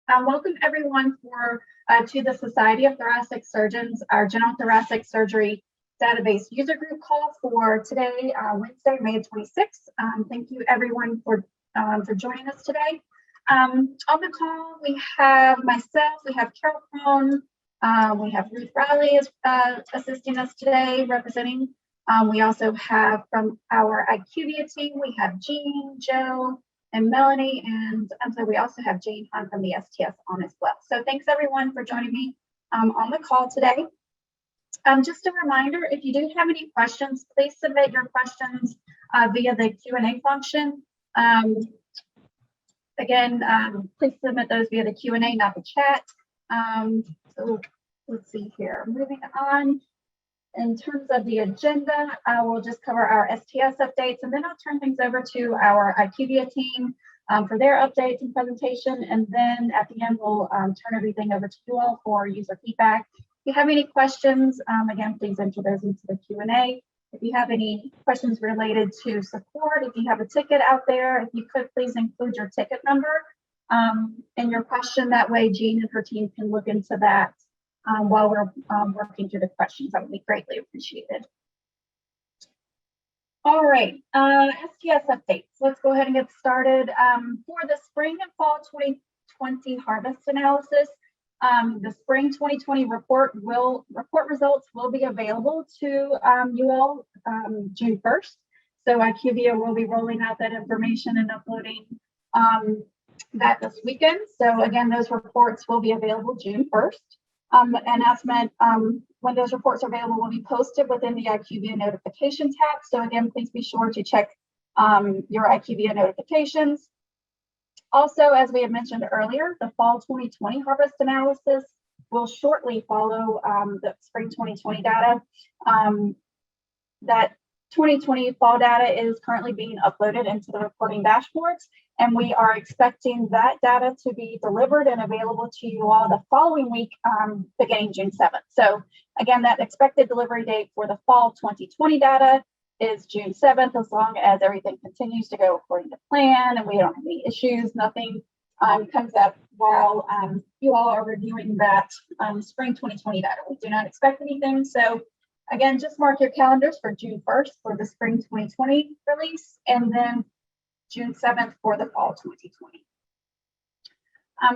Welcome everyone to the Society of Thoracic Surgeons, our General Thoracic Surgery Database User Group call for today, Wednesday, May 26th. Thank you everyone for joining us today. On the call, we have myself, we have Carol Crone, we have Ruth Riley assisting us today, representing. We also have from our IQVIA team, we have Jean, Joe, and Melanie, and we also have Jane Hunt from the STS on as well. So thanks everyone for joining me on the call today. Just a reminder, if you do have any questions, please submit your questions via the Q&A function. Again, please submit those via the Q&A, not the chat. So let's see here, moving on. In terms of the agenda, I will just cover our STS updates, and then I'll turn things over to our IQVIA team for their updates and presentation. And then at the end, we'll turn everything over to you all for user feedback. If you have any questions, again, please enter those into the Q&A. If you have any questions related to support, if you have a ticket out there, if you could please include your ticket number in your question. That way, Jean and her team can look into that while we're working through the questions. That would be greatly appreciated. All right, STS updates. Let's go ahead and get started. For the spring and fall 2020 harvest analysis, the spring 2020 report results will be available to you all June 1st. So IQVIA will be rolling out that information and uploading that this weekend. So again, those reports will be available June 1st. Announcement when those reports are available will be posted within the IQVIA notification tab. So again, please be sure to check your IQVIA notifications. Also, as we had mentioned earlier, the fall 2020 harvest analysis will shortly follow the spring 2020 data. That 2020 fall data is currently being uploaded into the reporting dashboards, and we are expecting that data to be delivered and available to you all the following week, beginning June 7th. So again, that expected delivery date for the fall 2020 data is June 7th, as long as everything continues to go according to plan and we don't have any issues, nothing comes up while you all are reviewing that spring 2020 data. We do not expect anything. So again, just mark your calendars for June 1st for the spring 2020 release, and then June 7th for the fall 2020.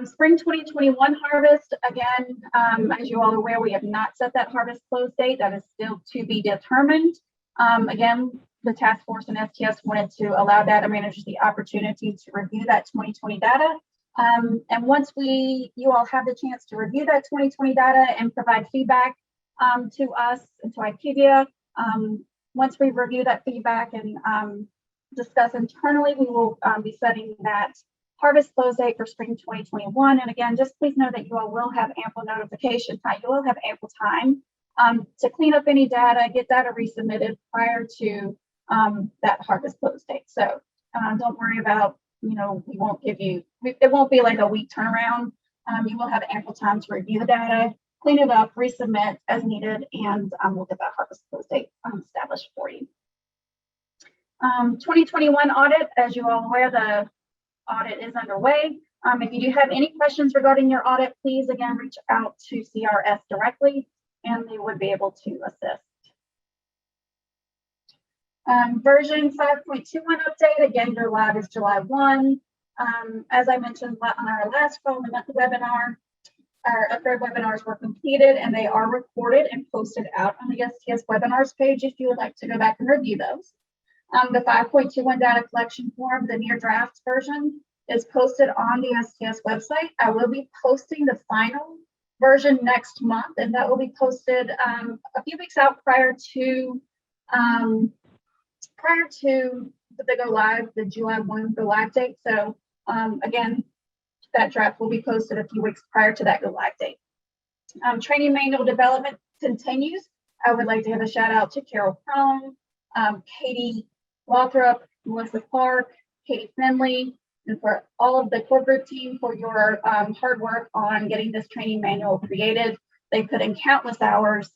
Spring 2021 harvest, again, as you all are aware, we have not set that harvest close date. That is still to be determined. Again, the task force and STS wanted to allow data managers the opportunity to review that 2020 data. And once you all have the chance to review that 2020 data and provide feedback to us and to IQVIA. Once we review that feedback and discuss internally, we will be setting that harvest close date for spring 2021. And again, just please know that you all will have ample notification time. You will have ample time to clean up any data, get data resubmitted prior to that harvest close date. So don't worry about, we won't give you, it won't be like a week turnaround. You will have ample time to review the data, clean it up, resubmit as needed, and we'll get that harvest close date established for you. 2021 audit, as you all are aware, the audit is underway. If you do have any questions regarding your audit, please again reach out to CRS directly, and they would be able to assist. Version 5.21 update, again, your live is July 1. As I mentioned on our last call, the webinar, our third webinars were completed and they are recorded and posted out on the STS webinars page if you would like to go back and review those. The 5.21 data collection form, the near draft version, is posted on the STS website. I will be posting the final version next month, and that will be posted a few weeks out prior to the go live, the July 1 go live date. So again, that draft will be posted a few weeks prior to that go live date. Training manual development continues. I would like to give a shout out to Carol Crone, Katie Lothrop, Melissa Clark, Katie Finley, and for all of the core group team for your hard work on getting this training manual created. They put in countless hours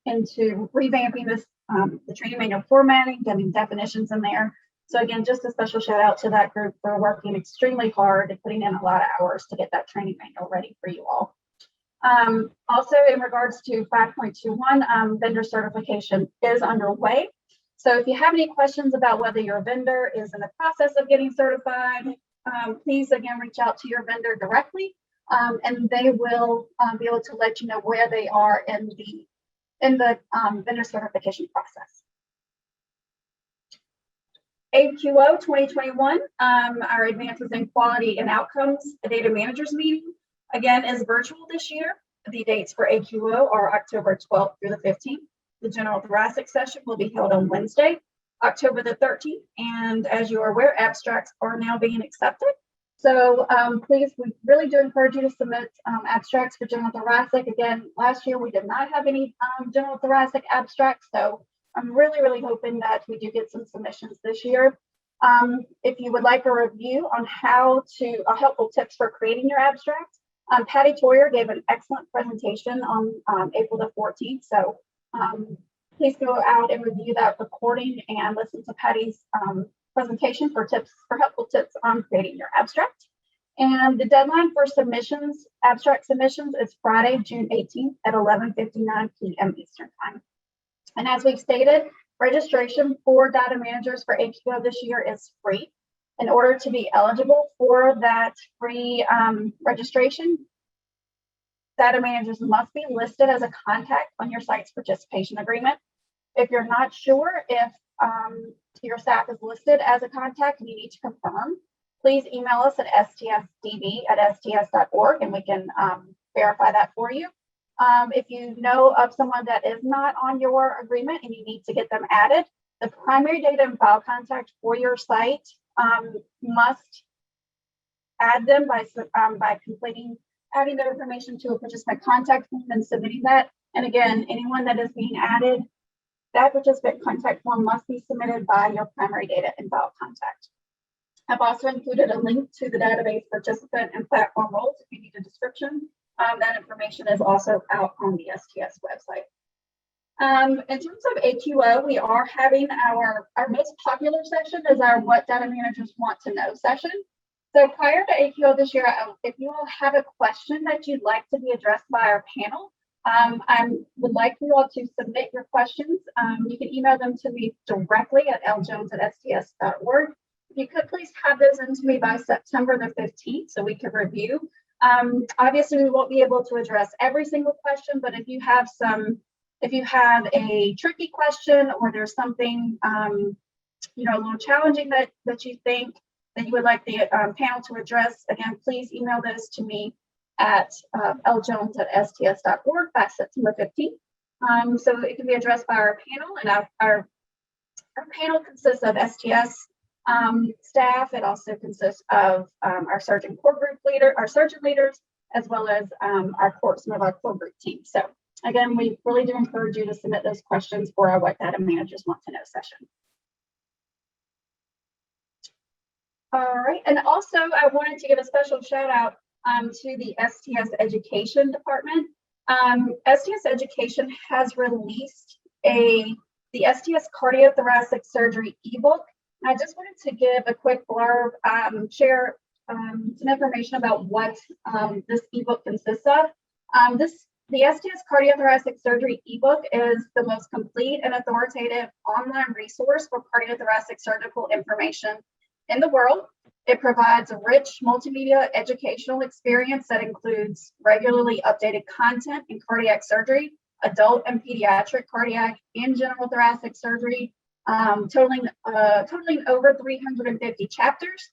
into revamping this, the training manual formatting, getting definitions in there. So again, just a special shout out to that group for working extremely hard and putting in a lot of hours to get that training manual ready for you all. Also, in regards to 5.21, vendor certification is underway. So if you have any questions about whether your vendor is in the process of getting certified, please again reach out to your vendor directly, and they will be able to let you know where they are in the vendor certification process. AQO 2021, our Advances in Quality and Outcomes Data Managers meeting, again, is virtual this year. The dates for AQO are October 12th through the 15th. The general thoracic session will be held on Wednesday, October the 13th. And as you are aware, abstracts are now being accepted. So please, we really do encourage you to submit abstracts for general thoracic. Again, last year we did not have any general thoracic abstracts. So I'm really, really hoping that we do get some submissions this year. If you would like a review on how to helpful tips for creating your abstract, Patty Toyer gave an excellent presentation on April the 14th. So please go out and review that recording and listen to Patty's presentation for helpful tips on creating your abstract. And the deadline for submissions, abstract submissions, is Friday, June 18th at 11:59 p.m. Eastern Time. And as we've stated, registration for data managers for AQO this year is free. In order to be eligible for that free registration, data managers must be listed as a contact on your site's participation agreement. If you're not sure if your staff is listed as a contact and you need to confirm, please email us at stsdb@sts.org and we can verify that for you. If you know of someone that is not on your agreement and you need to get them added, the primary data and file contact for your site must add them by adding their information to a participant contact form and submitting that. And again, anyone that is being added, that participant contact form must be submitted by your primary data and file contact. I've also included a link to the database participant and platform roles if you need a description. That information is also out on the STS website. In terms of AQO, we are having our most popular session is our What Data Managers Want to Know session. So prior to AQO this year, if you all have a question that you'd like to be addressed by our panel, I would like you all to submit your questions. You can email them to me directly at ljones@sts.org. If you could please have those into me by September the 15th so we can review. Obviously, we won't be able to address every single question, but if you have a tricky question or there's something, a little challenging that you think that you would like the panel to address, again, please email those to me at ljones@sts.org by September 15th. So it can be addressed by our panel, and our panel consists of STS staff. It also consists of our surgeon core group leader, our surgeon leaders, as well as some of our core group team. So again, we really do encourage you to submit those questions for our What Data Managers Want to Know session. All right, and also I wanted to give a special shout out to the STS Education Department. STS Education has released the STS Cardiothoracic Surgery ebook. I just wanted to give a quick blurb, share some information about what this ebook consists of. The STS Cardiothoracic Surgery ebook is the most complete and authoritative online resource for cardiothoracic surgical information in the world. It provides a rich multimedia educational experience that includes regularly updated content in cardiac surgery, adult and pediatric cardiac and general thoracic surgery, totaling over 350 chapters.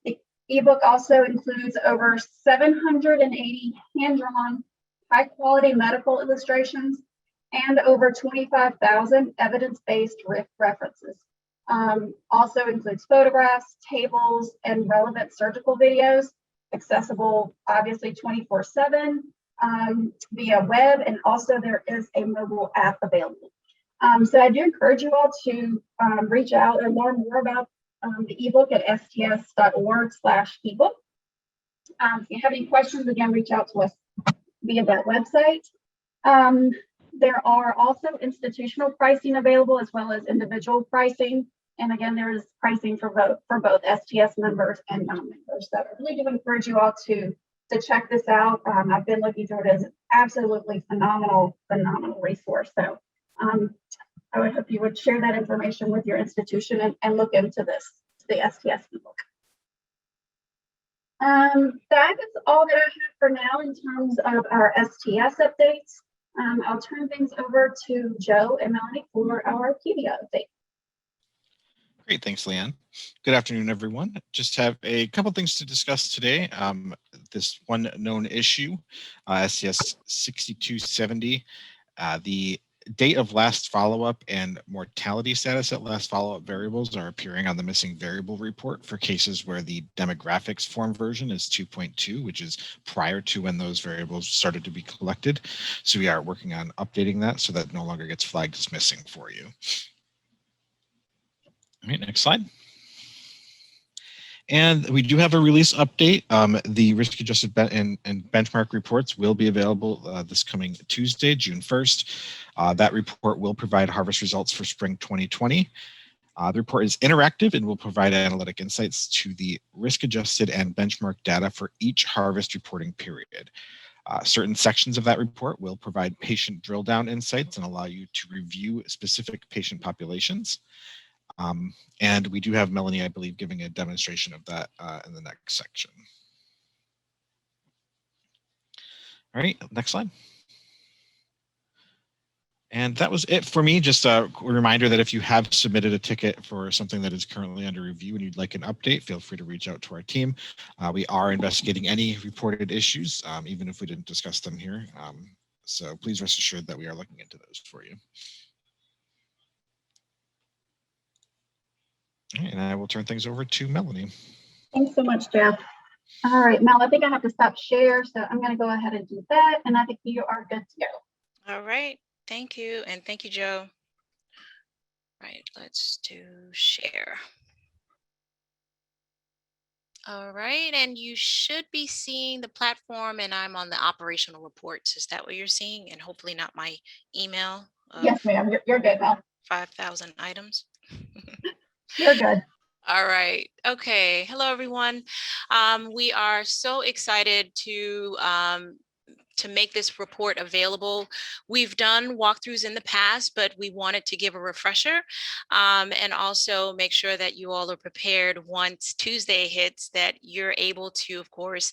The ebook also includes over 780 hand-drawn, high-quality medical illustrations and over 25,000 evidence-based references. Also includes photographs, tables, and relevant surgical videos, accessible obviously 24/7 via web, and also there is a mobile app available. So I do encourage you all to reach out and learn more about the ebook at sts.org/ebook. If you have any questions, again, reach out to us via that website. There are also institutional pricing available as well as individual pricing. And again, there is pricing for both STS members and non-members. So I really do encourage you all to check this out. I've been looking through it as an absolutely phenomenal resource. So I would hope you would share that information with your institution and look into this, the STS book. That is all that I have for now in terms of our STS updates. I'll turn things over to Joe and Melanie for our IQVIA update. Great, thanks, Leanne. Good afternoon, everyone. Just have a couple things to discuss today. This one known issue, STS 6270, the date of last follow-up and mortality status at last follow-up variables are appearing on the missing variable report for cases where the demographics form version is 2.2, which is prior to when those variables started to be collected. So we are working on updating that so that no longer gets flagged as missing for you. All right, next slide. And we do have a release update. The risk-adjusted and benchmark reports will be available this coming Tuesday, June 1st. That report will provide harvest results for spring 2020. The report is interactive and will provide analytic insights to the risk-adjusted and benchmark data for each harvest reporting period. Certain sections of that report will provide patient drill down insights and allow you to review specific patient populations. And we do have Melanie, I believe, giving a demonstration of that in the next section. All right, next slide. And that was it for me. Just a reminder that if you have submitted a ticket for something that is currently under review and you'd like an update, feel free to reach out to our team. We are investigating any reported issues, even if we didn't discuss them here. So please rest assured that we are looking into those for you. All right, and I will turn things over to Melanie. Thanks so much, Jeff. All right, Mel, I think I have to stop share, so I'm going to go ahead and do that, and I think you are good to go. All right, thank you, and thank you, Joe. All right, let's do share. All right, and you should be seeing the platform, and I'm on the operational reports. Is that what you're seeing? And hopefully not my email. Yes, ma'am, you're good, Mel. 5,000 items. You're good. All right. Okay. Hello, everyone. We are so excited to make this report available. We've done walkthroughs in the past, but we wanted to give a refresher and also make sure that you all are prepared once Tuesday hits, that you're able to, of course,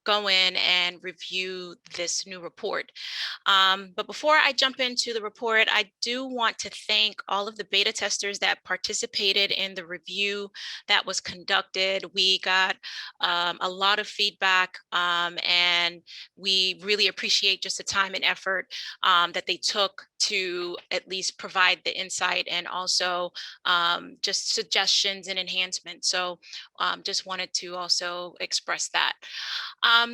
go in and review this new report. But before I jump into the report, I do want to thank all of the beta testers that participated in the review that was conducted. We got a lot of feedback and we really appreciate just the time and effort that they took to at least provide the insight and also just suggestions and enhancements. So just wanted to also express that.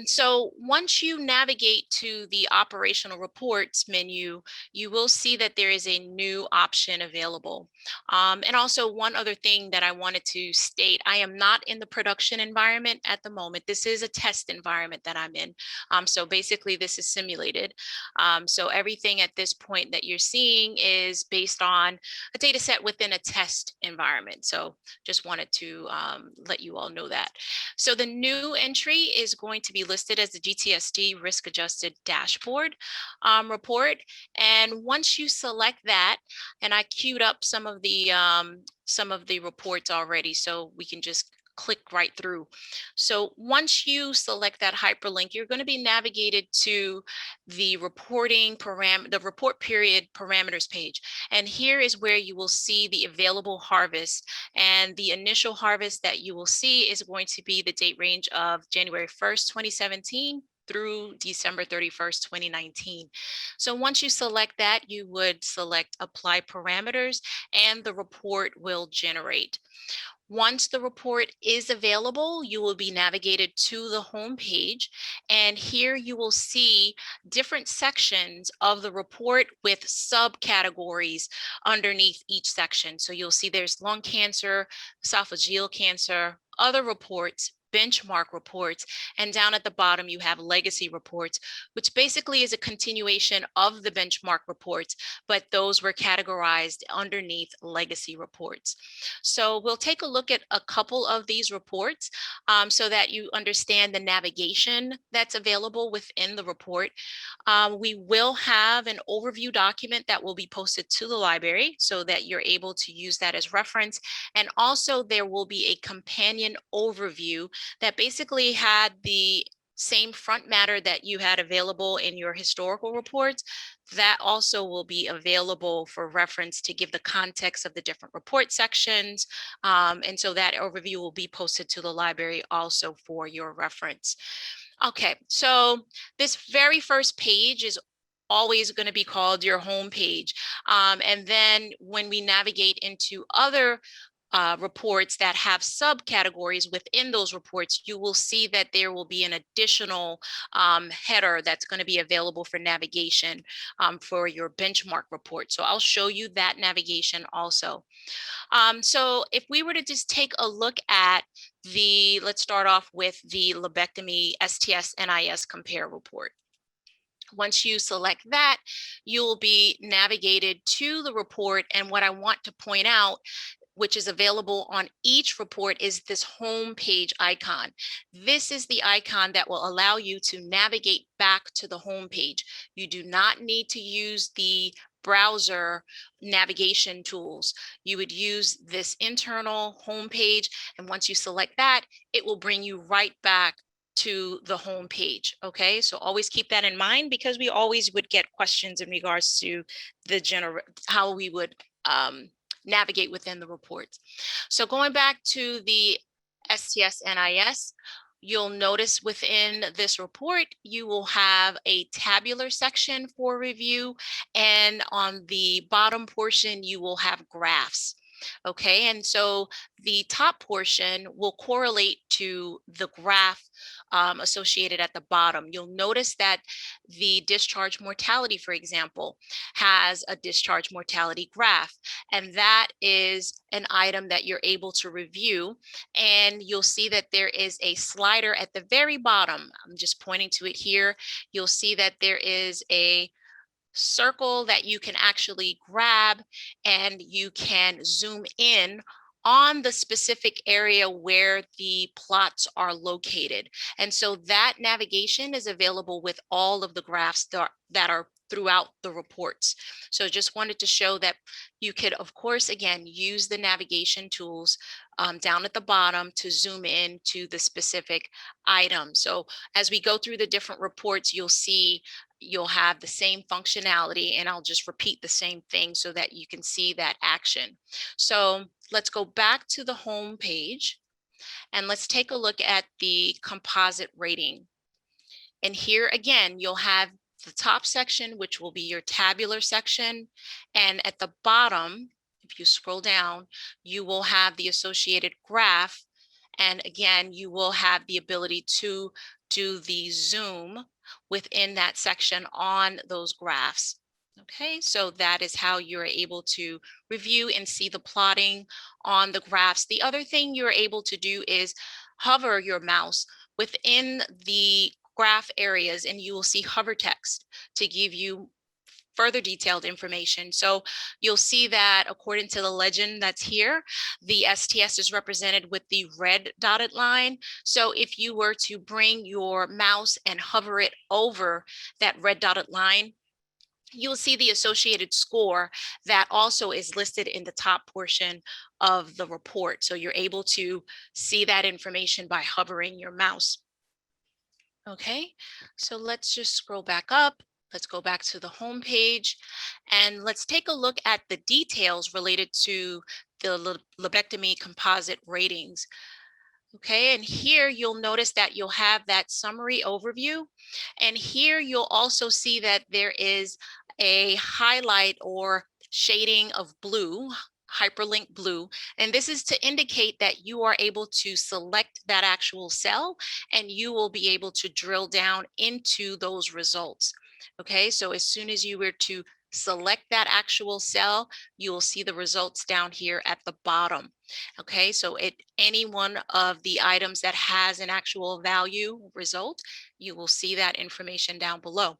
So once you navigate to the operational reports menu, you will see that there is a new option available. And also one other thing that I wanted to state, I am not in the production environment at the moment. This is a test environment that I'm in. So basically this is simulated. So everything at this point that you're seeing is based on a data set within a test environment. So just wanted to let you all know that. So the new entry is going to be listed as the GTSD risk adjusted dashboard report. And once you select that, and I queued up some of the reports already, so we can just click right through. So once you select that hyperlink, you're going to be navigated to the report period parameters page. And here is where you will see the available harvest. And the initial harvest that you will see is going to be the date range of January 1st, 2017 through December 31st, 2019. So once you select that, you would select apply parameters and the report will generate. Once the report is available, you will be navigated to the home page, and here you will see different sections of the report with subcategories underneath each section. So you'll see there's lung cancer, esophageal cancer, other reports, benchmark reports, and down at the bottom you have legacy reports, which basically is a continuation of the benchmark reports, but those were categorized underneath legacy reports. So we'll take a look at a couple of these reports so that you understand the navigation that's available within the report. We will have an overview document that will be posted to the library so that you're able to use that as reference. And also there will be a companion overview that basically had the same front matter that you had available in your historical reports. That also will be available for reference to give the context of the different report sections. And so that overview will be posted to the library also for your reference. Okay, so this very first page is always going to be called your home page. And then when we navigate into other reports that have subcategories within those reports, you will see that there will be an additional header that's going to be available for navigation for your benchmark report. So I'll show you that navigation also. So if we were to just take a look at let's start off with the Lobectomy STS-NIS compare report. Once you select that, you'll be navigated to the report. And what I want to point out, which is available on each report, is this home page icon. This is the icon that will allow you to navigate back to the home page. You do not need to use the browser navigation tools. You would use this internal home page, and once you select that, it will bring you right back to the home page. Okay, so always keep that in mind, because we always would get questions in regards to the how we would navigate within the reports. So going back to the STS-NIS, you'll notice within this report, you will have a tabular section for review, and on the bottom portion, you will have graphs. Okay, and so the top portion will correlate to the graph associated at the bottom. You'll notice that the discharge mortality, for example, has a discharge mortality graph, and that is an item that you're able to review. And you'll see that there is a slider at the very bottom. I'm just pointing to it here. You'll see that there is a circle that you can actually grab, and you can zoom in on the specific area where the plots are located. And so that navigation is available with all of the graphs that are throughout the reports. So just wanted to show that you could, of course, again, use the navigation tools down at the bottom to zoom in to the specific item. So as we go through the different reports, you'll see you'll have the same functionality, and I'll just repeat the same thing so that you can see that action. So let's go back to the home page, and let's take a look at the composite rating. And here again, you'll have the top section, which will be your tabular section. And at the bottom, if you scroll down, you will have the associated graph. And again, you will have the ability to do the zoom within that section on those graphs. Okay, so that is how you're able to review and see the plotting on the graphs. The other thing you're able to do is hover your mouse within the graph areas, and you will see hover text to give you further detailed information. So you'll see that according to the legend that's here, the STS is represented with the red dotted line. So if you were to bring your mouse and hover it over that red dotted line, you'll see the associated score that also is listed in the top portion of the report. So you're able to see that information by hovering your mouse. Okay, so let's just scroll back up. Let's go back to the home page, and let's take a look at the details related to the lobectomy composite ratings. Okay, and here you'll notice that you'll have that summary overview. And here you'll also see that there is a highlight or shading of blue, hyperlink blue. And this is to indicate that you are able to select that actual cell, and you will be able to drill down into those results. Okay, so as soon as you were to select that actual cell, you will see the results down here at the bottom. Okay, so any one of the items that has an actual value result, you will see that information down below.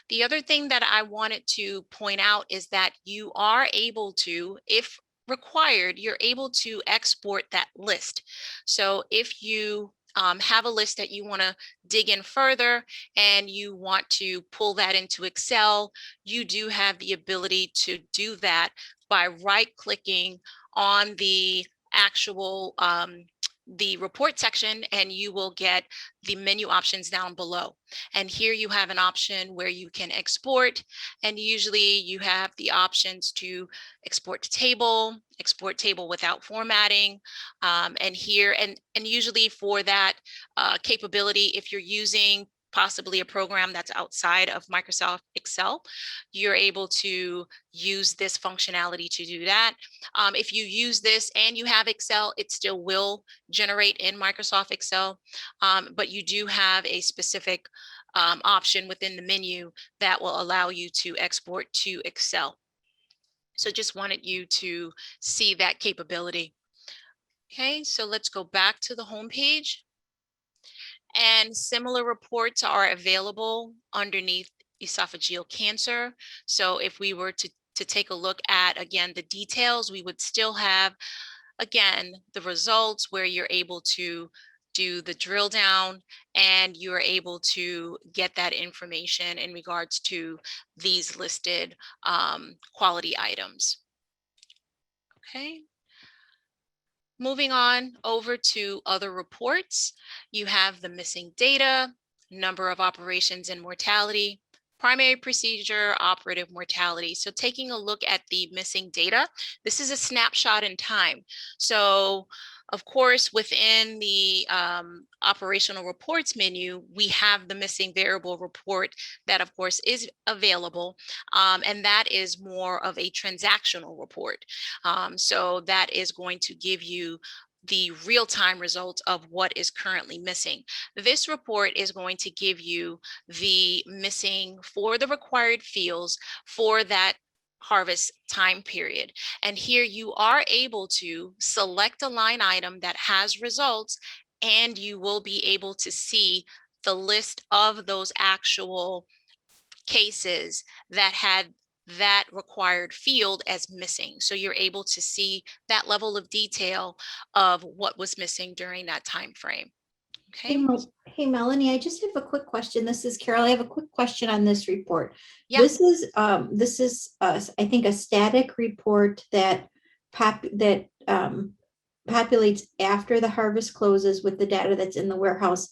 The other thing that I wanted to point out is that you are able to, if required, you're able to export that list. So if you have a list that you want to dig in further and you want to pull that into Excel, you do have the ability to do that by right-clicking on the actual the report section, and you will get the menu options down below. And here you have an option where you can export, and usually you have the options to export to table, export table without formatting, and here, and usually for that capability, if you're using possibly a program that's outside of Microsoft Excel, you're able to use this functionality to do that. If you use this and you have Excel, it still will generate in Microsoft Excel, but you do have a specific option within the menu that will allow you to export to Excel. So just wanted you to see that capability. Okay, so let's go back to the home page. And similar reports are available underneath esophageal cancer. So if we were to take a look at, again, the details, we would still have, again, the results where you're able to do the drill down and you're able to get that information in regards to these listed quality items. Okay. Moving on over to other reports, you have the missing data, number of operations and mortality, primary procedure, operative mortality. So taking a look at the missing data, this is a snapshot in time. So of course, within the operational reports menu, we have the missing variable report that of course is available. And that is more of a transactional report. So that is going to give you the real-time results of what is currently missing. This report is going to give you the missing for the required fields for that harvest time period. And here you are able to select a line item that has results, and you will be able to see the list of those actual cases that had that required field as missing. So you're able to see that level of detail of what was missing during that time frame. Okay. Hey, Melanie, I just have a quick question. This is Carol. I have a quick question on this report. Yeah. This is I think a static report that populates after the harvest closes with the data that's in the warehouse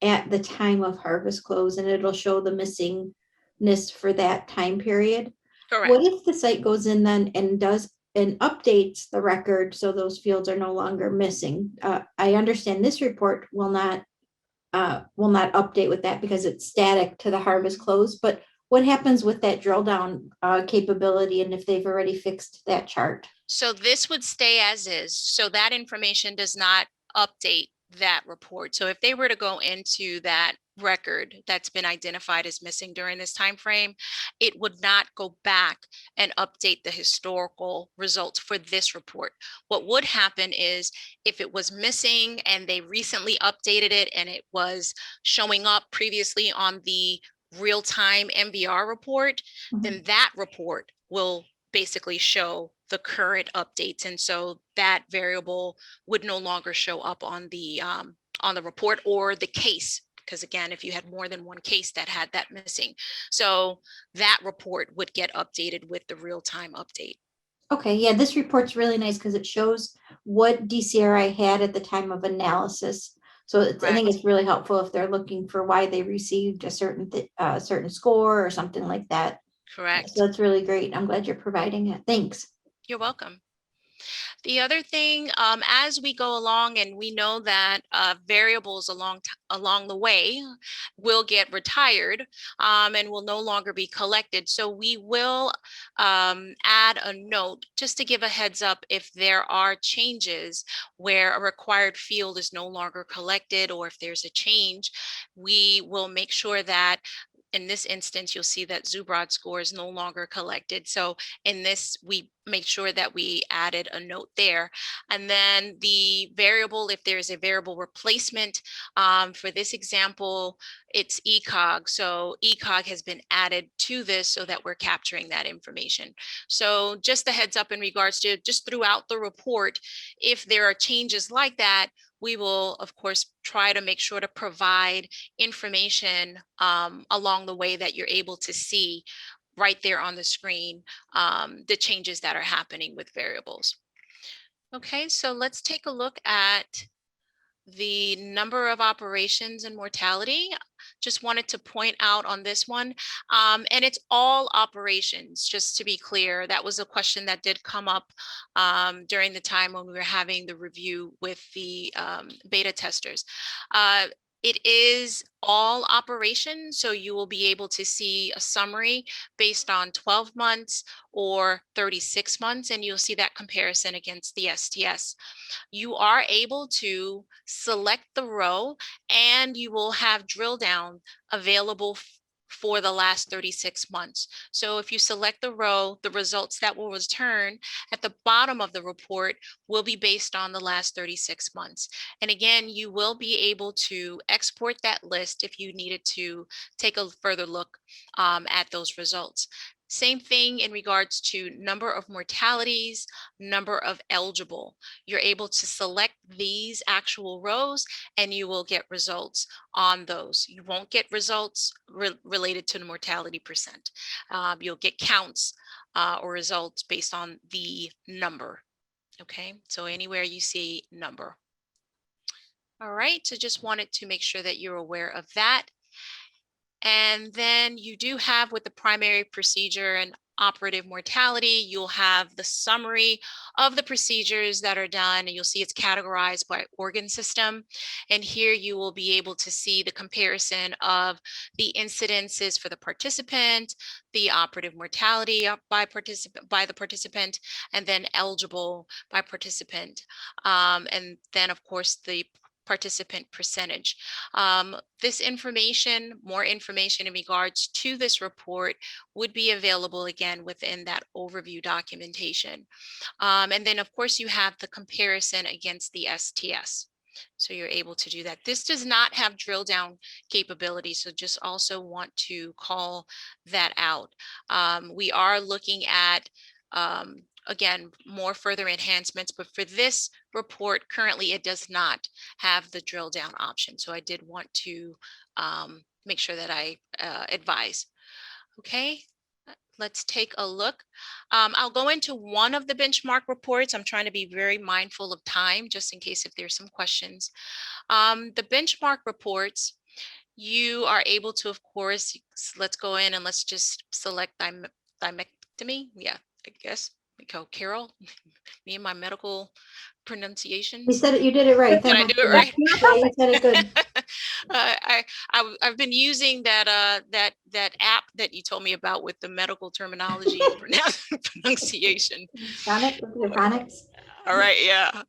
at the time of harvest close, and it'll show the missingness for that time period. Correct. What if the site goes in then and updates the record so those fields are no longer missing? I understand this report will not update with that because it's static to the harvest close, but what happens with that drill down capability and if they've already fixed that chart? So this would stay as is. So that information does not update that report. So if they were to go into that record that's been identified as missing during this time frame, it would not go back and update the historical results for this report. What would happen is if it was missing and they recently updated it and it was showing up previously on the real-time MVR report, then that report will basically show the current updates, and so that variable would no longer show up on the report or the case, because again, if you had more than one case that had that missing, so that report would get updated with the real-time update. Okay, yeah, this report's really nice because it shows what DCRI had at the time of analysis. So I think it's really helpful if they're looking for why they received a certain score or something like that. Correct. So that's really great. I'm glad you're providing it. Thanks. You're welcome. The other thing, as we go along, and we know that variables along the way will get retired and will no longer be collected. So we will add a note just to give a heads up if there are changes where a required field is no longer collected, or if there's a change, we will make sure that in this instance, you'll see that Zubrod score is no longer collected. So in this, we make sure that we added a note there. And then the variable, if there's a variable replacement, for this example, it's ECOG. So ECOG has been added to this so that we're capturing that information. So just a heads up in regards to just throughout the report, if there are changes like that, we will, of course, try to make sure to provide information along the way that you're able to see right there on the screen, the changes that are happening with variables. Okay, so let's take a look at the number of operations and mortality. Just wanted to point out on this one, and it's all operations, just to be clear. That was a question that did come up during the time when we were having the review with the beta testers. It is all operations, so you will be able to see a summary based on 12 months or 36 months, and you'll see that comparison against the STS. You are able to select the row and you will have drill down available for the last 36 months. So if you select the row, the results that will return at the bottom of the report will be based on the last 36 months. And again, you will be able to export that list if you needed to take a further look at those results. Same thing in regards to number of mortalities, number of eligible. You're able to select these actual rows and you will get results on those. You won't get results related to the mortality percent. You'll get counts or results based on the number. Okay, so anywhere you see number. All right, so just wanted to make sure that you're aware of that. And then you do have with the primary procedure and operative mortality, you'll have the summary of the procedures that are done, and you'll see it's categorized by organ system. And here you will be able to see the comparison of the incidences for the participant, the operative mortality by the participant, and then eligible by participant. And then of course the participant percentage. This information, more information in regards to this report would be available again within that overview documentation. And then of course you have the comparison against the STS. So you're able to do that. This does not have drill down capability. So just also want to call that out. We are looking at again, more further enhancements, but for this report, currently it does not have the drill down option. So I did want to make sure that I advise. Okay, let's take a look. I'll go into one of the benchmark reports. I'm trying to be very mindful of time, just in case if there's some questions. The benchmark reports, you are able to, of course, let's go in and let's just select thymectomy. Yeah, I guess. Go, Carol, me and my medical pronunciation. You said it, you did it right. Did I do it right? Yeah, you said it good. I've been using that that app that you told me about with the medical terminology pronunciation. Phonics with your phonics. All right, yeah.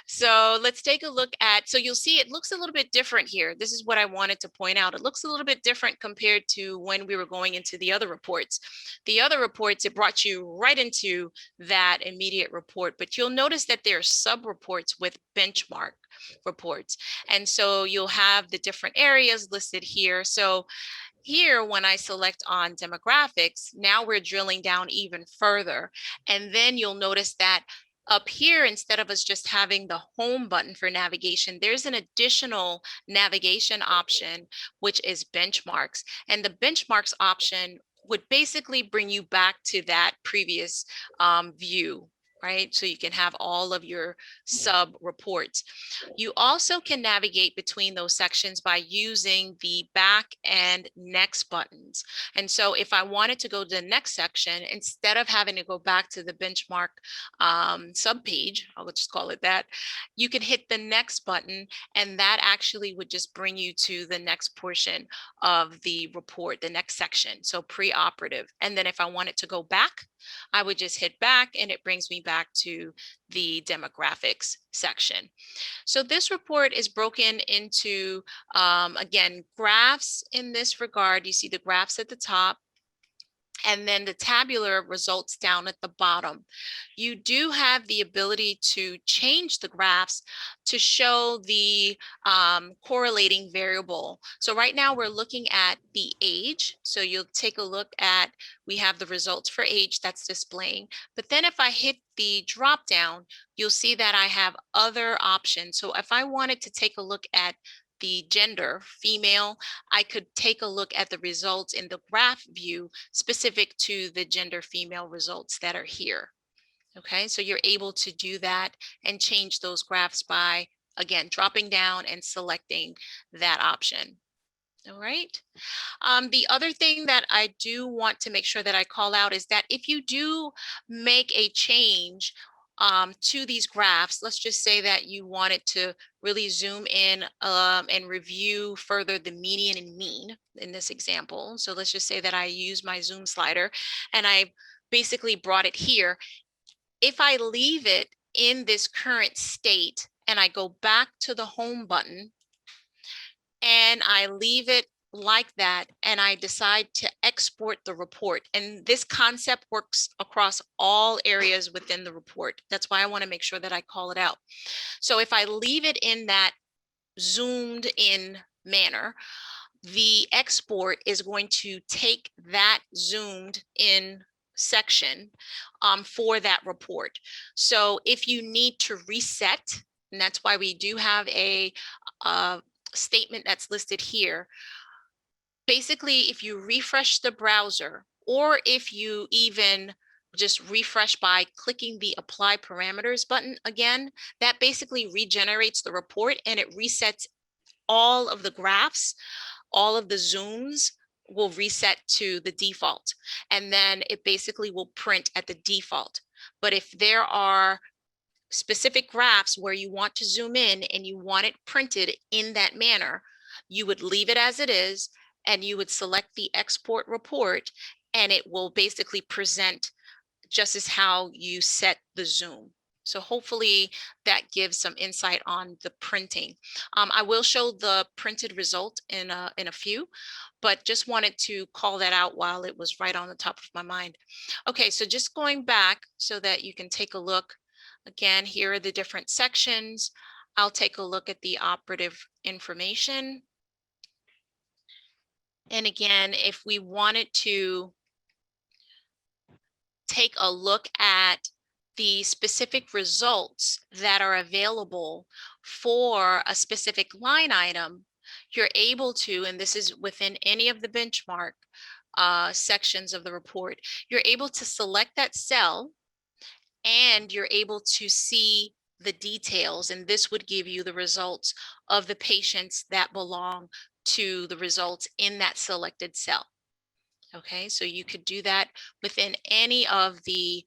So let's take a look at, so you'll see it looks a little bit different here. This is what I wanted to point out. It looks a little bit different compared to when we were going into the other reports. The other reports, it brought you right into that immediate report, but you'll notice that there are sub-reports with benchmark reports. And so you'll have the different areas listed here. So here, when I select on demographics, now we're drilling down even further. And then you'll notice that up here, instead of us just having the home button for navigation, there's an additional navigation option, which is benchmarks. And the benchmarks option would basically bring you back to that previous view, right? So you can have all of your sub reports. You also can navigate between those sections by using the back and next buttons. And so if I wanted to go to the next section, instead of having to go back to the benchmark subpage, I'll just call it that, you can hit the next button and that actually would just bring you to the next portion of the report, the next section. So pre-operative. And then if I wanted to go back, I would just hit back and it brings me back to the demographics section. So this report is broken into, again, graphs in this regard. You see the graphs at the top, and then the tabular results down at the bottom. You do have the ability to change the graphs to show the correlating variable. So right now we're looking at the age. So you'll take a look at, we have the results for age that's displaying. But then if I hit the drop down, you'll see that I have other options. So if I wanted to take a look at the gender, female, I could take a look at the results in the graph view specific to the gender female results that are here. Okay, so you're able to do that and change those graphs by, again, dropping down and selecting that option. All right. The other thing that I do want to make sure that I call out is that if you do make a change to these graphs, let's just say that you wanted to really zoom in and review further the median and mean in this example. So let's just say that I use my zoom slider and I basically brought it here. If I leave it in this current state and I go back to the home button and I leave it like that, and I decide to export the report. And this concept works across all areas within the report. That's why I want to make sure that I call it out. So if I leave it in that zoomed in manner, the export is going to take that zoomed in section for that report. So if you need to reset, and that's why we do have a statement that's listed here. Basically, if you refresh the browser, or if you even just refresh by clicking the apply parameters button again, that basically regenerates the report and it resets all of the graphs, all of the zooms will reset to the default. And then it basically will print at the default. But if there are specific graphs where you want to zoom in and you want it printed in that manner, you would leave it as it is and you would select the export report and it will basically present just as how you set the zoom. So hopefully that gives some insight on the printing. I will show the printed result in a few, but just wanted to call that out while it was right on the top of my mind. Okay, so just going back so that you can take a look. Again, here are the different sections. I'll take a look at the operative information. And again, if we wanted to take a look at the specific results that are available for a specific line item, you're able to, and this is within any of the benchmark sections of the report, you're able to select that cell and you're able to see the details, and this would give you the results of the patients that belong to the results in that selected cell. Okay, so you could do that within any of the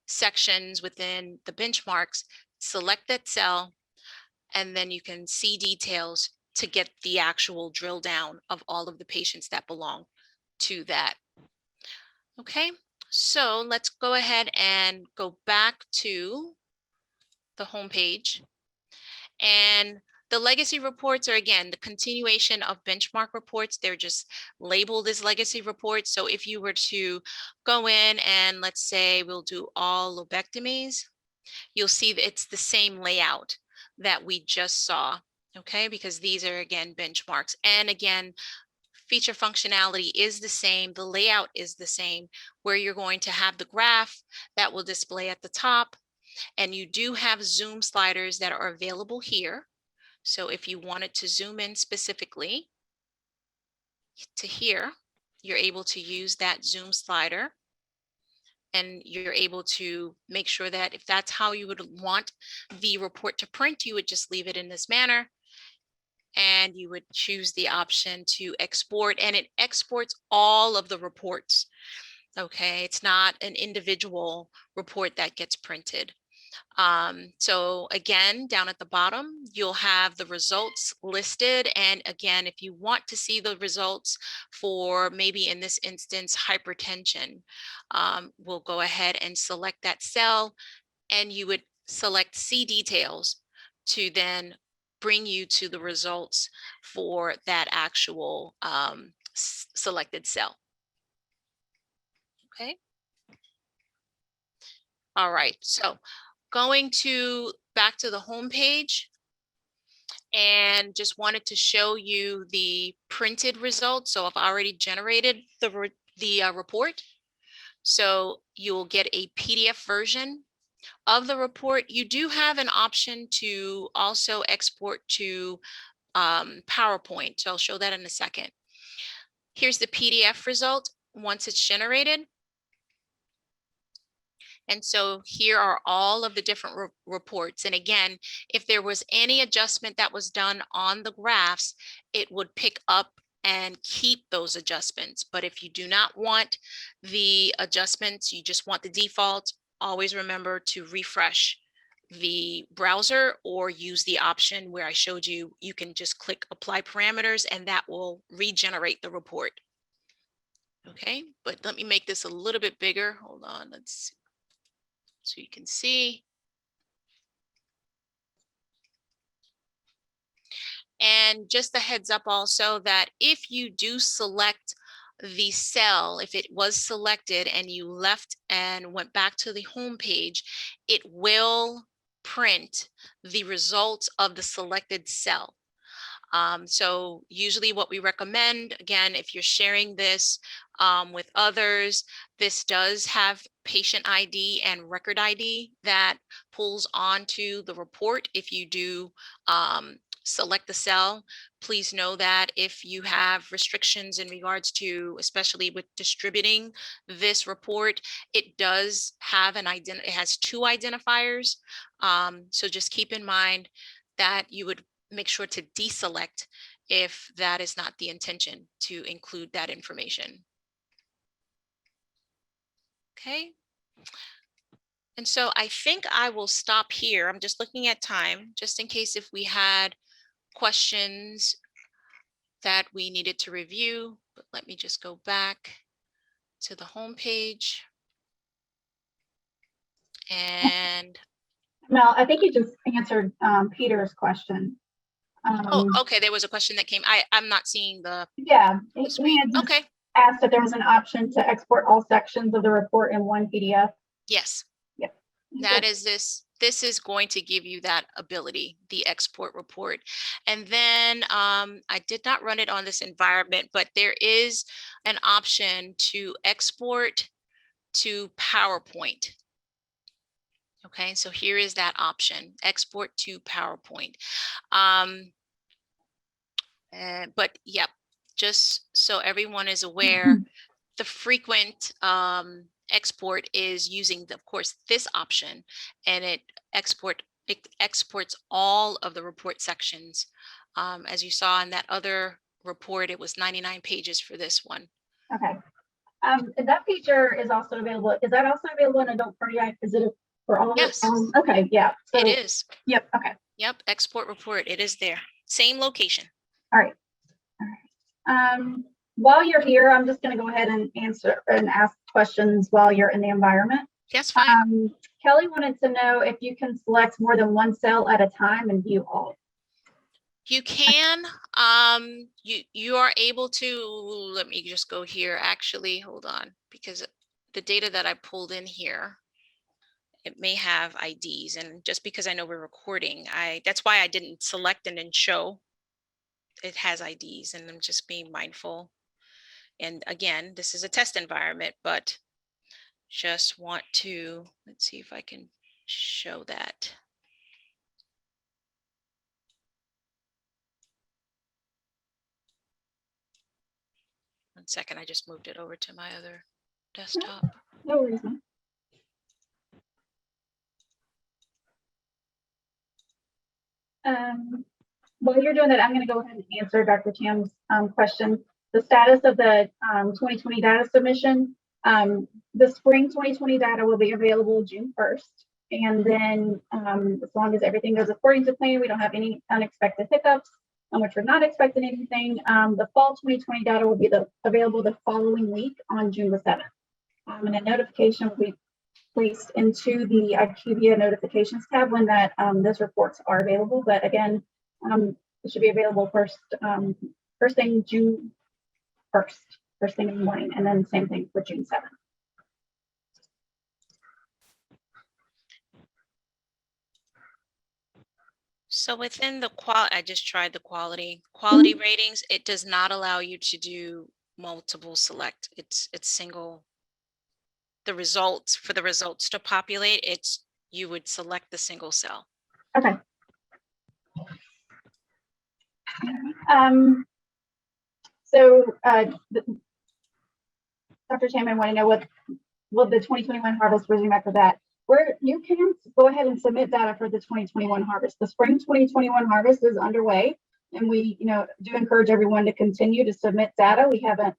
sections within the benchmarks, select that cell, and then you can see details to get the actual drill down of all of the patients that belong to that. Okay, so let's go ahead and go back to the home page. And the legacy reports are, again, the continuation of benchmark reports. They're just labeled as legacy reports. So if you were to go in and let's say we'll do all lobectomies, you'll see that it's the same layout that we just saw, okay? Because these are, again, benchmarks. And again, feature functionality is the same. The layout is the same, where you're going to have the graph that will display at the top. And you do have zoom sliders that are available here. So if you wanted to zoom in specifically to here, you're able to use that zoom slider. And you're able to make sure that if that's how you would want the report to print, you would just leave it in this manner. And you would choose the option to export, and it exports all of the reports. Okay, it's not an individual report that gets printed. So again, down at the bottom, you'll have the results listed. And again, if you want to see the results for maybe in this instance, hypertension, we'll go ahead and select that cell, and you would select see details to then bring you to the results for that actual selected cell. Okay. All right, so going back to the home page, and just wanted to show you the printed results. So I've already generated the report. So you'll get a PDF version of the report. You do have an option to also export to PowerPoint. So I'll show that in a second. Here's the PDF result once it's generated. And so here are all of the different reports. And again, if there was any adjustment that was done on the graphs, it would pick up and keep those adjustments. But if you do not want the adjustments, you just want the default, always remember to refresh the browser or use the option where I showed you, you can just click apply parameters and that will regenerate the report. Okay, but let me make this a little bit bigger. Hold on, let's see. So you can see. And just a heads up also that if you do select the cell, if it was selected and you left and went back to the home page, it will print the results of the selected cell. So usually what we recommend, again, if you're sharing this with others, this does have patient ID and record ID that pulls onto the report. If you do select the cell, please know that if you have restrictions in regards to, especially with distributing this report, it does have it has 2 identifiers. So just keep in mind that you would make sure to deselect if that is not the intention to include that information. Okay. And so I think I will stop here. I'm just looking at time, just in case if we had questions that we needed to review. But let me just go back to the home page. And Mel, I think you just answered Peter's question. oh, okay, there was a question that came. I'm not seeing the Yeah, screen. Okay. Asked if there was an option to export all sections of the report in one PDF. Yes. Yep. That is this. This is going to give you that ability, the export report. And then I did not run it on this environment, but there is an option to export to PowerPoint. Okay, so here is that option, export to PowerPoint. But yep, just so everyone is aware, the frequent export is using, of course, this option, and it exports all of the report sections. As you saw in that other report, it was 99 pages for this one. Okay. And that feature is also available. Is that also available in Adult Cardiac? Is it for all? Yes. Okay. Yeah. So, it is. Yep. Okay. Yep. Export report. It is there. Same location. All right. All right. While you're here, I'm just going to go ahead and answer and ask questions while you're in the environment. That's fine. Kelly wanted to know if you can select more than one cell at a time and view all. You can. You are able to. Let me just go here. Actually, hold on, because the data that I pulled in here, it may have IDs, and just because I know we're recording, that's why I didn't select and then show. It has IDs, and I'm just being mindful. And again, this is a test environment, but just want to, let's see if I can show that. One second, I just moved it over to my other desktop. No worries. While you're doing that, I'm going to go ahead and answer Dr. Tam's question. The status of the 2020 data submission. The spring 2020 data will be available June 1st, And then as long as everything goes according to plan, we don't have any unexpected hiccups, on which we're not expecting anything, the fall 2020 data will be available the following week on June the 7th. And a notification will be placed into the IQVIA notifications tab when that those reports are available. But again, it should be available first thing June 1st, first thing in the morning, and then same thing for June 7th. So within the I just tried the quality Mm-hmm. ratings. It does not allow you to do multiple select. It's single. The results for the results to populate, you would select the single cell. Okay. So Dr. Chairman, want to know what will the 2021 harvest resume after that? Where you can go ahead and submit data for the 2021 harvest. The spring 2021 harvest is underway, and we, do encourage everyone to continue to submit data. We haven't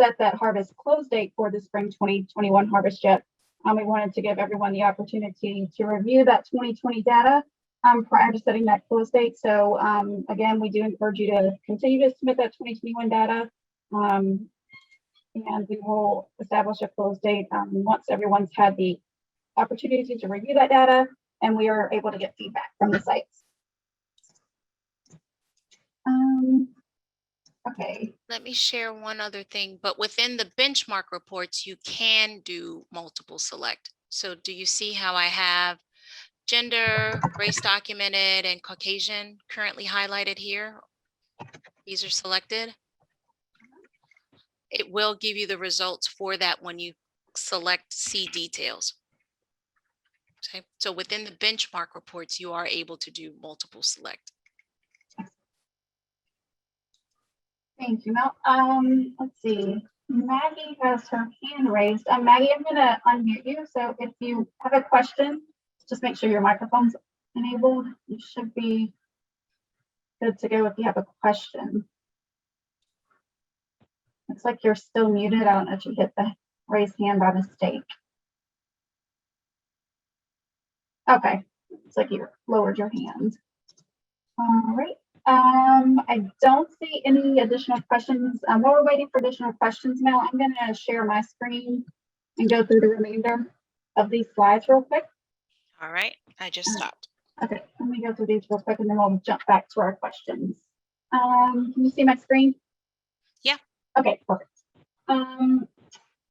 set that harvest close date for the spring 2021 harvest yet. We wanted to give everyone the opportunity to review that 2020 data prior to setting that close date. So again, we do encourage you to continue to submit that 2021 data. And we will establish a close date once everyone's had the opportunity to review that data and we are able to get feedback from the sites. Okay. Let me share one other thing, but within the benchmark reports, you can do multiple select. So do you see how I have gender, race documented, and Caucasian currently highlighted here? These are selected. It will give you the results for that when you select see details. Okay, so within the benchmark reports, you are able to do multiple select. Thank you, Mel. Let's see. Maggie has her hand raised. Maggie, I'm going to unmute you. So if you have a question, just make sure your microphone's enabled. You should be good to go if you have a question. Looks like you're still muted. I don't know if you hit the raise hand by mistake. Okay, it's like you lowered your hand. All right. I don't see any additional questions. While we're waiting for additional questions now, I'm going to share my screen and go through the remainder of these slides real quick. All right, I just stopped. Okay, let me go through these real quick and then we'll jump back to our questions. Can you see my screen? Yeah. Okay, perfect.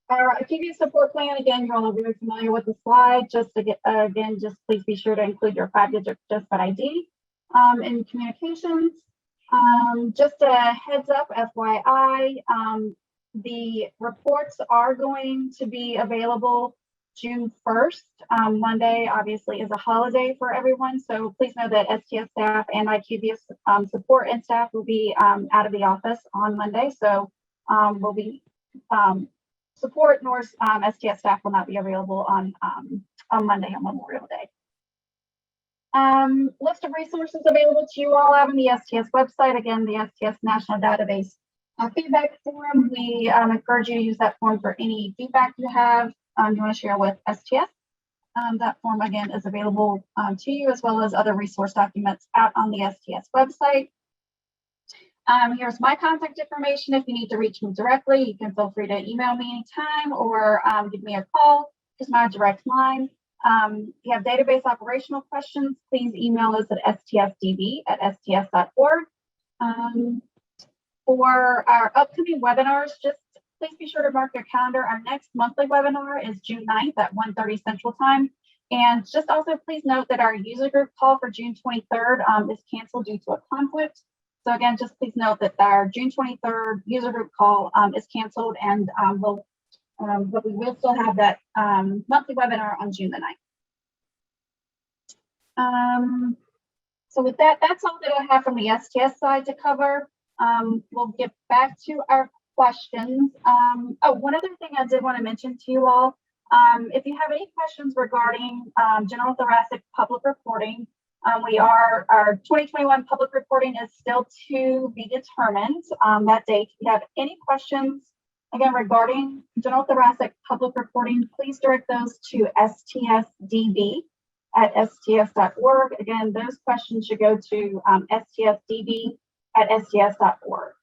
Our IQVIA support plan, again, you're all very familiar with the slide. Just to get, again, just please be sure to include your 5-digit JustBud ID in communications. Just a heads up, FYI, the reports are going to be available June 1st. Monday, obviously, is a holiday for everyone. So please know that STS staff and IQVIA support and staff will be out of the office on Monday. So we'll be support nor STS staff will not be available on Monday on Memorial Day. List of resources available to you all out on the STS website. Again, the STS National Database feedback form. We encourage you to use that form for any feedback you have you want to share with STS. That form, again, is available to you as well as other resource documents out on the STS website. Here's my contact information. If you need to reach me directly, you can feel free to email me anytime or give me a call. Just my direct line. If you have database operational questions, please email us at stsdb@sts.org. For our upcoming webinars, just please be sure to mark your calendar. Our next monthly webinar is June 9th at 1:30 Central Time. And just also please note that our user group call for June 23rd is canceled due to a conflict. So again, just please note that our June 23rd user group call is canceled, and but we will still have that monthly webinar on June the 9th. So with that, that's all that I have from the STS side to cover. We'll get back to our questions. Oh, one other thing I did want to mention to you all, if you have any questions regarding general thoracic public reporting, our 2021 public reporting is still to be determined that date. If you have any questions, again, regarding general thoracic public reporting, please direct those to stsdb sts.org. Again, those questions should go to stsdb@sts.org.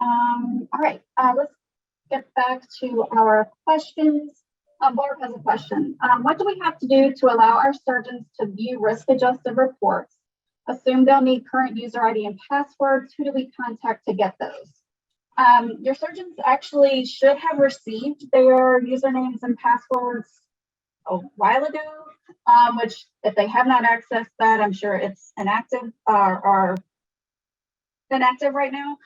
All right, let's get back to our questions. Barb has a question. What do we have to do to allow our surgeons to view risk-adjusted reports? Assume they'll need current user ID and passwords. Who do we contact to get those? Your surgeons actually should have received their usernames and passwords a while ago, which if they have not accessed that, I'm sure it's inactive or inactive right now.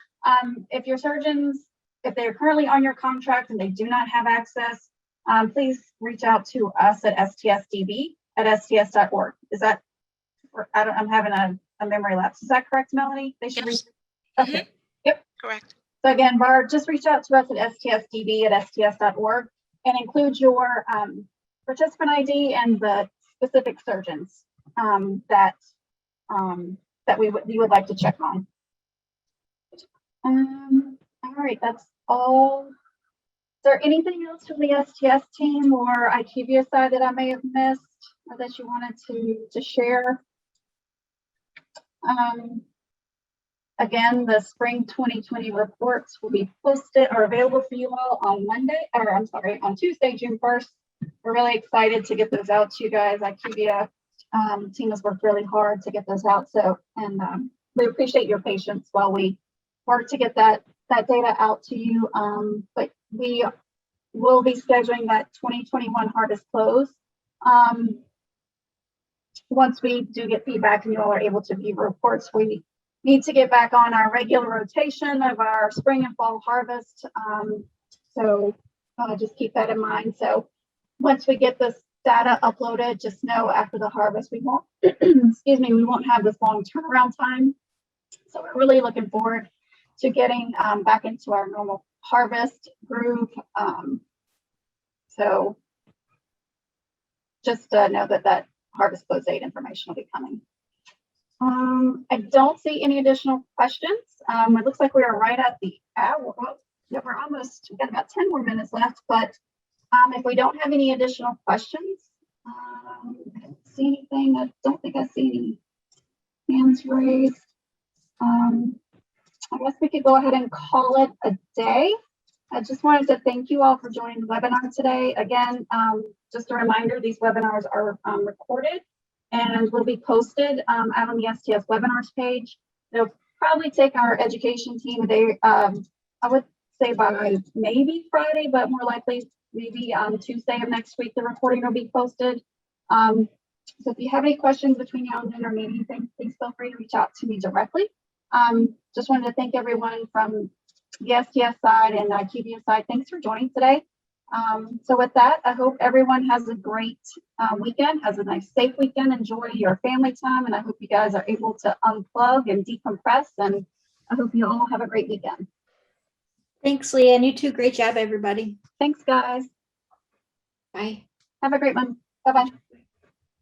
If your surgeons, if they're currently on your contract and they do not have access, please reach out to us at stsdb@sts.org. Is that, I'm having a memory lapse. Is that correct, Melanie? They should Yes. okay. Yep. Correct. So again, Barb, just reach out to us at stsdb@sts.org and include your participant ID and the specific surgeons that you would like to check on. All right, that's all. Is there anything else from the STS team or IQVIA side that I may have missed or that you wanted to share? Again, the spring 2020 reports will be posted or available for you all on on Tuesday, June 1st. We're really excited to get those out to you guys. IQVIA team has worked really hard to get those out. So, and we appreciate your patience while we work to get that data out to you. But we will be scheduling that 2021 harvest close once we do get feedback and you all are able to view reports. We need to get back on our regular rotation of our spring and fall harvest. So just keep that in mind. So once we get this data uploaded, just know after the harvest, we won't, excuse me, we won't have this long turnaround time. So we're really looking forward to getting back into our normal harvest groove. So just know that harvest close date information will be coming. I don't see any additional questions. It looks like we are right at the hour. Well, yeah, we've got about 10 more minutes left, but if we don't have any additional questions, I don't see anything. I don't think I see any hands raised. I guess we could go ahead and call it a day. I just wanted to thank you all for joining the webinar today. Again, just a reminder, these webinars are recorded and will be posted out on the STS webinars page. It'll probably take our education team a day, I would say by maybe Friday, but more likely maybe Tuesday of next week, the recording will be posted. So if you have any questions between now and then or maybe anything, please feel free to reach out to me directly. Just wanted to thank everyone from the STS side and IQVIA side. Thanks for joining today. So with that, I hope everyone has a great weekend, has a nice, safe weekend. Enjoy your family time, and I hope you guys are able to unplug and decompress, and I hope you all have a great weekend. Thanks, Leah, and you too. Great job, everybody. Thanks, guys. Bye. Have a great one. Bye-bye.